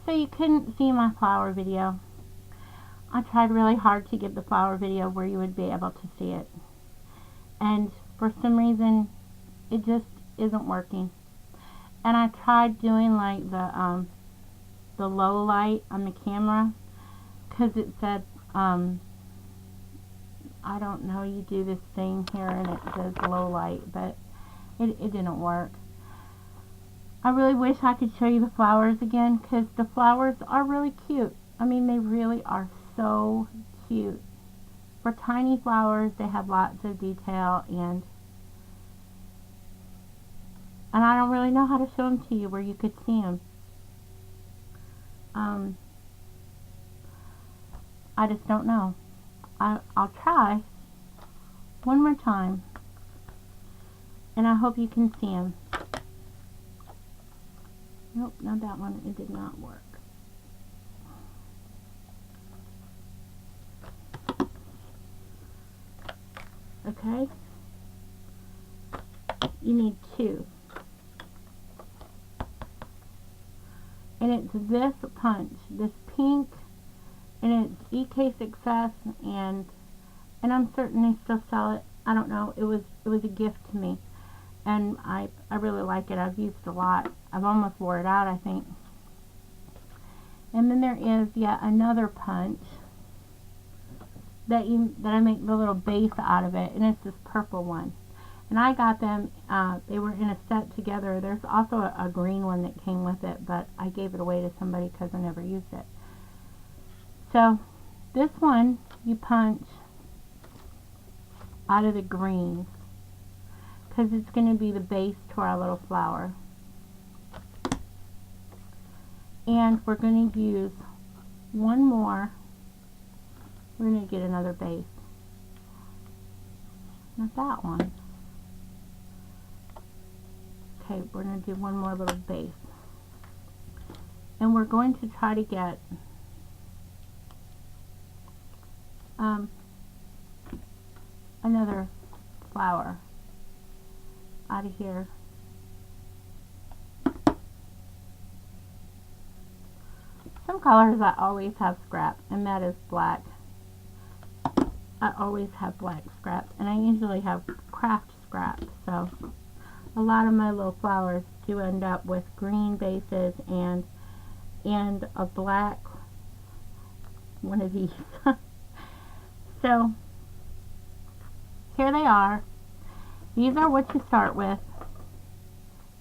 So you couldn't see my flower video. I tried really hard to get the flower video where you would be able to see it. And for some reason, it just isn't working. And I tried doing like the low light on the camera, because it said, I don't know, you do this thing here and it says low light, but it didn't work. I really wish I could show you the flowers again, because the flowers are really cute. I mean, they really are so cute. For tiny flowers, they have lots of detail, and I don't really know how to show them to you where you could see them. I just don't know. I'll try one more time, and I hope you can see them. Nope, not that one. It did not work. Okay. You need two. And it's this punch, this pink, and it's EK Success, and I'm certain they still sell it. I don't know. It was a gift to me, and I really like it. I've used it a lot. I've almost wore it out, I think. And then there is yet another punch that I make the little base out of it, and it's this purple one. And I got them, they were in a set together. There's also a green one that came with it, but I gave it away to somebody because I never used it. So this one you punch out of the green, because it's going to be the base to our little flower. And we're going to use one more. We're going to get another base. Not that one. Okay, we're going to do one more little base. And we're going to try to get another flower out of here. Some colors I always have scrap, and that is black. I always have black scrap, and I usually have craft scrap, so a lot of my little flowers do end up with green bases and a black one of these. So here they are. These are what you start with,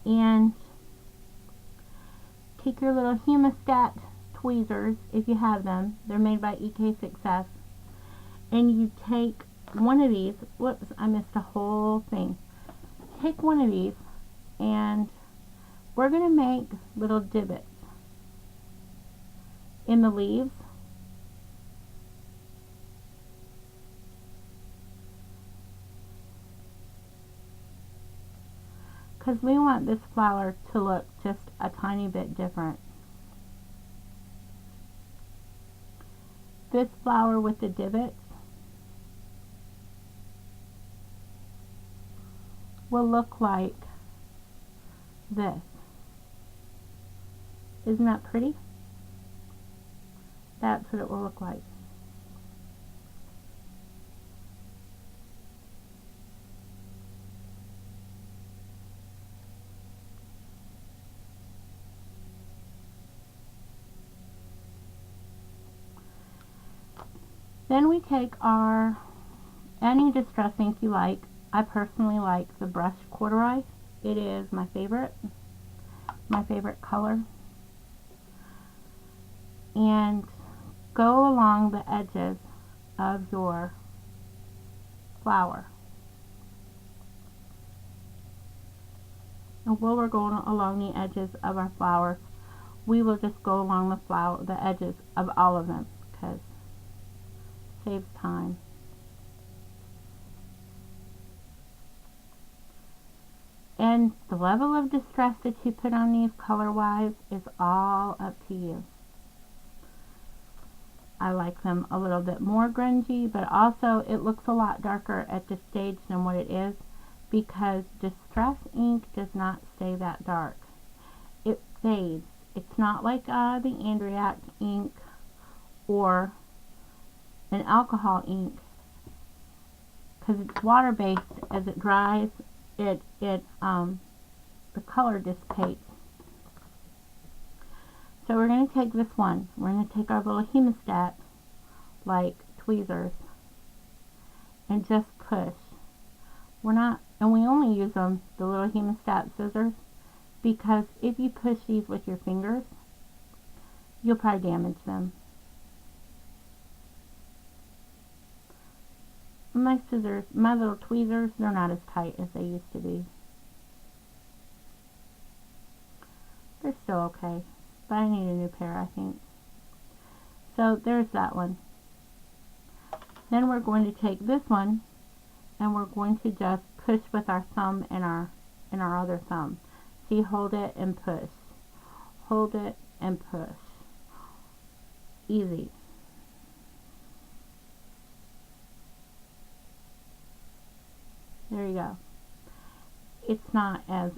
and take your little hemostat tweezers if you have them. They're made by EK Success, and you take one of these. Whoops, I missed a whole thing. Take one of these, and we're going to make little divots in the leaves. Because we want this flower to look just a tiny bit different. This flower with the divots will look like this. Isn't that pretty? That's what it will look like. Then we take our any distress ink you like. I personally like the brush corduroy. It is my favorite color. And go along the edges of your flower. And while we're going along the edges of our flowers, we will just go along the edges of all of them, because it saves time. And the level of distress that you put on these color-wise is all up to you. I like them a little bit more grungy, but also it looks a lot darker at this stage than what it is, because distress ink does not stay that dark. It fades. It's not like the Andreac ink or an alcohol ink, because it's water based. As it dries, the color dissipates. So we're going to take this one. We're going to take our little hemostat, like tweezers, and just push. And we only use the little hemostat scissors, because if you push these with your fingers, you'll probably damage them. My scissors, my little tweezers, they're not as tight as they used to be. They're still okay, but I need a new pair, I think. So there's that one. Then we're going to take this one, and we're going to just push with our thumb and our other thumb. See, hold it and push. Hold it and push. Easy. There you go. It's not as,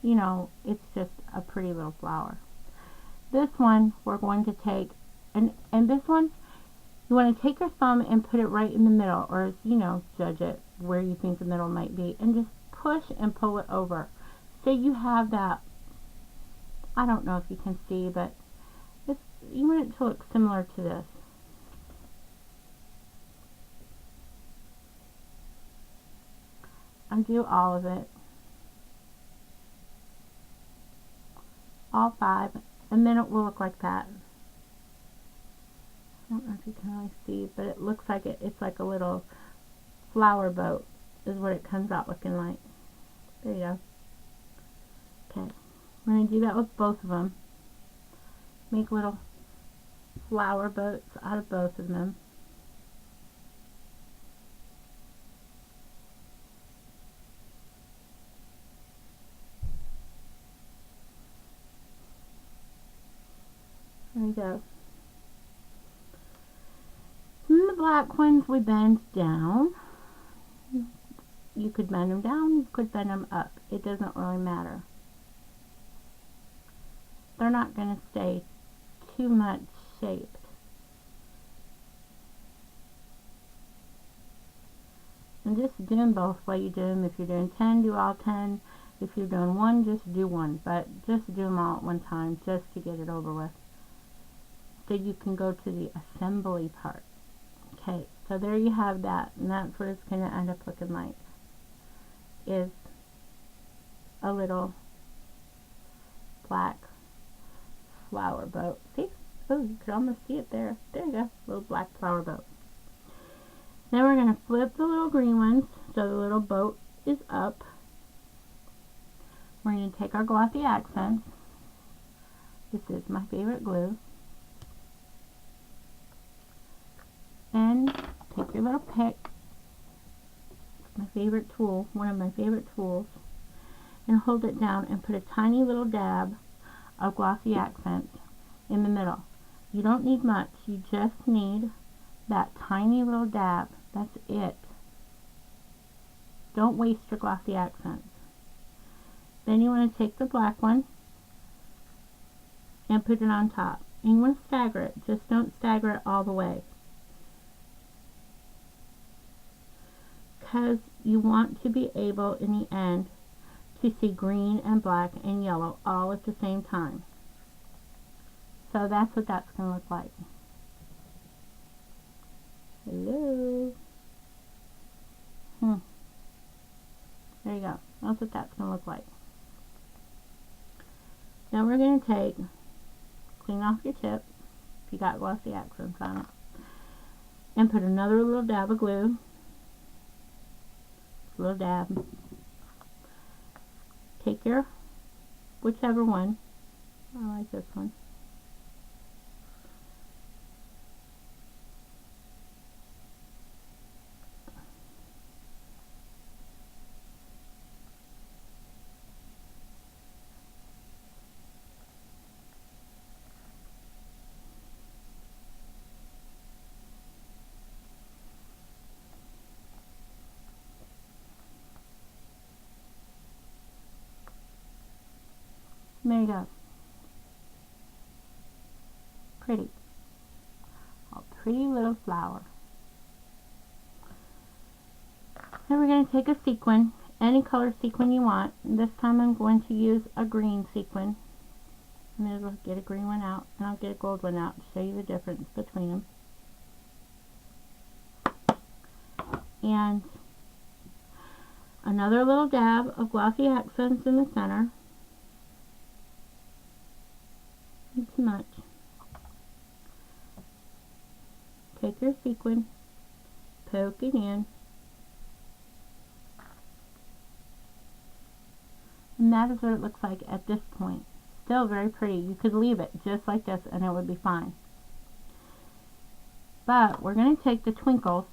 you know, it's just a pretty little flower. This one we're going to take, and this one, you want to take your thumb and put it right in the middle, or, you know, judge it where you think the middle might be, and just push and pull it over. So you have that, I don't know if you can see, but you want it to look similar to this. Undo all of it, all 5, and then it will look like that. I don't know if you can really see, but it looks like it's like a little flower boat is what it comes out looking like. There you go. Okay, we're going to do that with both of them. Make little flower boats out of both of them. There you go. And the black ones we bend down. You could bend them down, you could bend them up. It doesn't really matter. They're not going to stay too much shaped. And just do them both while you do them. If you're doing 10, do all 10. If you're doing 1, just do 1. But just do them all at one time, just to get it over with. So you can go to the assembly part. Okay, so there you have that. And that's what it's going to end up looking like. Is a little black flower boat. See? Oh, you could almost see it there. There you go. Little black flower boat. Then we're going to flip the little green ones so the little boat is up. We're going to take our glossy accents. This is my favorite glue. And take your little pick. My favorite tool, one of my favorite tools, and hold it down and put a tiny little dab of glossy accents in the middle. You don't need much, you just need that tiny little dab. That's it. Don't waste your glossy accents. Then you want to take the black one and put it on top. And you want to stagger it, just don't stagger it all the way. Because you want to be able in the end to see green and black and yellow all at the same time. So that's what that's going to look like. Hello. There you go. That's what that's going to look like. Now we're going to clean off your tip, if you got glossy accents on it, and put another little dab of glue. Little dab. Take your whichever one. I like this one. There you go. Pretty. A pretty little flower. Then we're going to take a sequin, any color sequin you want. This time I'm going to use a green sequin. I'm going to get a green one out, and I'll get a gold one out to show you the difference between them. And another little dab of glossy accents in the center. Not too much. Take your sequin, poke it in, and that is what it looks like at this point. Still very pretty. You could leave it just like this and it would be fine. But we're going to take the twinkles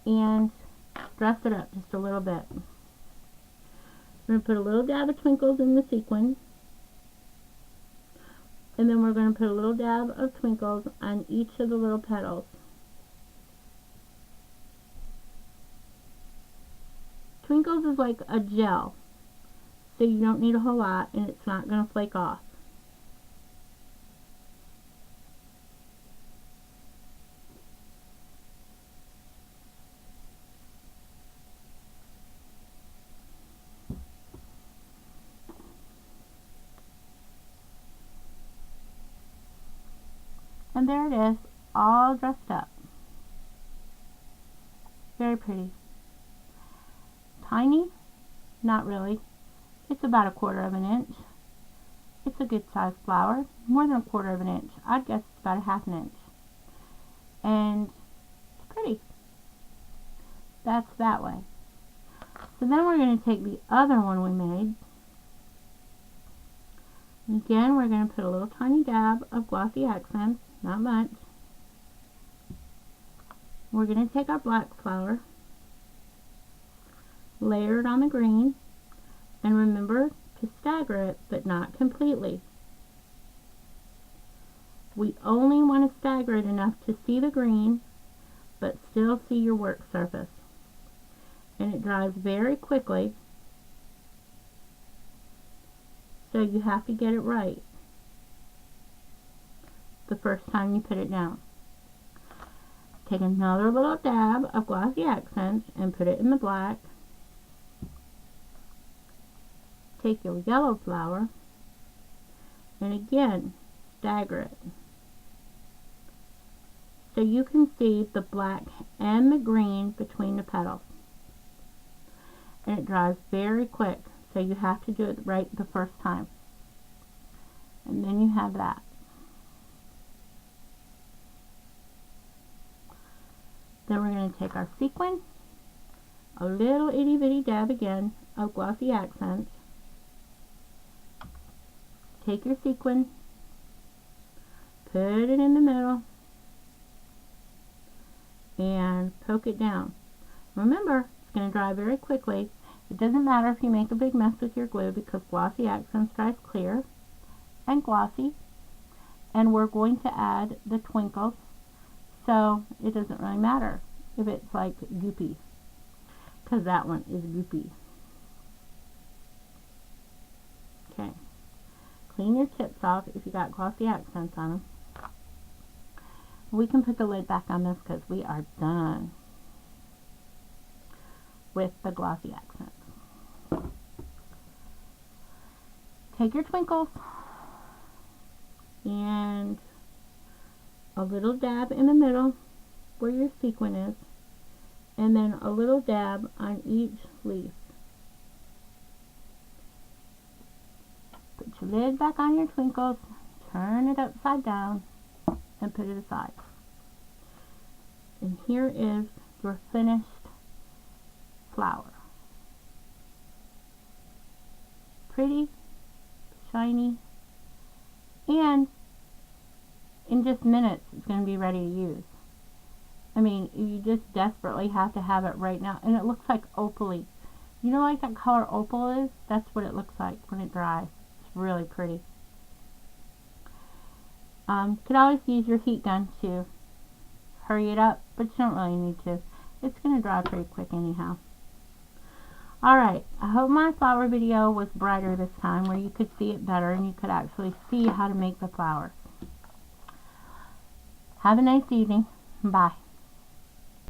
and dress it up just a little bit. We're going to put a little dab of twinkles in the sequin, and then we're going to put a little dab of twinkles on each of the little petals. Twinkles is like a gel, so you don't need a whole lot, and it's not going to flake off. And there it is, all dressed up. Very pretty. Tiny? Not really. It's about 1/4 of an inch. It's a good sized flower. More than 1/4 of an inch. I'd guess it's about 1/2 an inch. And it's pretty. That's that way. So then we're going to take the other one we made. And again, we're going to put a little tiny dab of glossy accents. Not much. We're going to take our black flower, layer it on the green, and remember to stagger it, but not completely. We only want to stagger it enough to see the green, but still see your work surface. And it dries very quickly, so you have to get it right the first time you put it down. Take another little dab of glossy accents and put it in the black. Take your yellow flower and again stagger it so you can see the black and the green between the petals. And it dries very quick, so you have to do it right the first time. And then you have that. Then we're going to take our sequin, a little itty bitty dab again of glossy accents. Take your sequin, put it in the middle, and poke it down. Remember, it's going to dry very quickly. It doesn't matter if you make a big mess with your glue because glossy accents dries clear and glossy. And we're going to add the twinkles, so it doesn't really matter if it's like goopy, because that one is goopy. Okay. Clean your tips off if you got glossy accents on them. We can put the lid back on this because we are done with the glossy accents. Take your twinkles and a little dab in the middle where your sequin is, and then a little dab on each leaf. Put your lid back on your twinkles, turn it upside down, and put it aside. And here is your finished flower. Pretty, shiny, and in just minutes it's going to be ready to use. I mean, you just desperately have to have it right now. And it looks like opaly. You know, like that color opal is? That's what it looks like when it dries. It's really pretty. Could always use your heat gun to hurry it up, but you don't really need to. It's going to dry pretty quick anyhow. Alright, I hope my flower video was brighter this time, where you could see it better and you could actually see how to make the flowers. Have a nice evening. Bye.